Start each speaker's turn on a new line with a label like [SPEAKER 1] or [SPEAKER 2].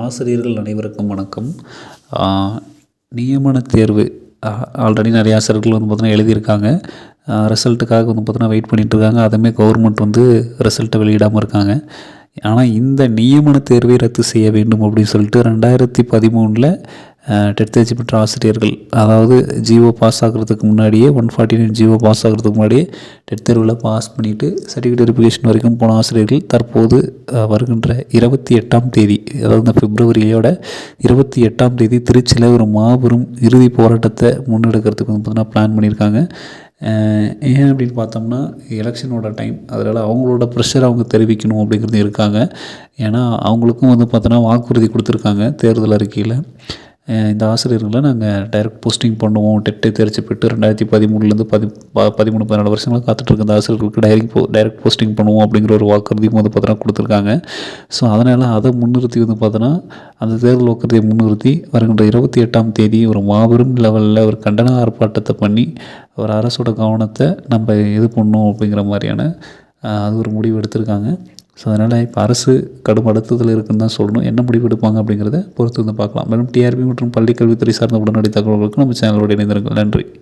[SPEAKER 1] ஆசிரியர்கள் அனைவருக்கும் வணக்கம். நியமன தேர்வு ஆல்ரெடி நிறைய ஆசிரியர்கள் வந்து பார்த்தீங்கன்னா எழுதியிருக்காங்க. ரிசல்ட்டுக்காக வந்து பார்த்தீங்கன்னா வெயிட் பண்ணிகிட்ருக்காங்க. அதுவுமே கவர்மெண்ட் வந்து ரிசல்ட்டை வெளியிடாமல் இருக்காங்க. ஆனால் இந்த நியமன தேர்வை ரத்து செய்ய வேண்டும் அப்படின்னு சொல்லிட்டு 2013 டெட் தேர்ச்சி பெற்ற ஆசிரியர்கள், அதாவது ஜிஓ பாஸ் ஆகிறதுக்கு முன்னாடியே 149 ஜிஓ பாஸ் ஆகிறதுக்கு முன்னாடியே டெட் தேர்வில் பாஸ் பண்ணிவிட்டு சர்டிஃபிகேட் வெரிஃபிகேஷன் வரைக்கும் போன ஆசிரியர்கள் தற்போது வருகின்ற 28ஆம் தேதி, அதாவது இந்த பிப்ரவரியோட 28ஆம் தேதி திருச்சியில் ஒரு மாபெரும் இறுதி போராட்டத்தை முன்னெடுக்கிறதுக்கு வந்து பார்த்தீங்கன்னா பிளான் பண்ணியிருக்காங்க. ஏன் அப்படின்னு பார்த்தோம்னா எலெக்ஷனோட டைம், அதனால் அவங்களோட ப்ரெஷர் அவங்க தெரிவிக்கணும் அப்படிங்கிறது இருக்காங்க. ஏன்னா அவங்களுக்கும் வந்து பார்த்தோன்னா வாக்குறுதி கொடுத்துருக்காங்க தேர்தல் அறிக்கையில். இந்த ஆசிரியர்களை நாங்கள் டைரக்ட் போஸ்டிங் பண்ணுவோம், டெட்டை தேர்ச்சி பெற்று 2013 13 வருஷங்களாக காத்துட்ருக்க இந்த ஆசிரியர்களுக்கு டைரக்ட் போஸ்டிங் பண்ணுவோம் அப்படிங்கிற ஒரு வாக்குறுதியும் வந்து பார்த்தோன்னா கொடுத்துருக்காங்க. ஸோ அதனால் அதை முன்னிறுத்தி வந்து பார்த்தோன்னா அந்த தேர்தல் வாக்குறுதியை முன்னிறுத்தி வருகின்ற 28ஆம் தேதி ஒரு மாபெரும் லெவலில் ஒரு கண்டன ஆர்ப்பாட்டத்தை பண்ணி ஒரு அரசோட கவனத்தை நம்ம இது பண்ணணும் அப்படிங்கிற மாதிரியான அது ஒரு முடிவு எடுத்திருக்காங்க. ஸோ அதனால் இப்போ அரசு கடும் அழுத்தத்தில் இருக்குன்னு தான் சொல்லணும். என்ன முடிவு எடுப்பாங்க அப்படிங்கிறத பொறுத்து வந்து பார்க்கலாம். மேலும் டிஆர்பி மற்றும் பள்ளிக்கல்வித்துறை சார்ந்த உடனடி தகவல்களுக்கு நம்ம சேனலோடு இணைந்திருங்கள். நன்றி.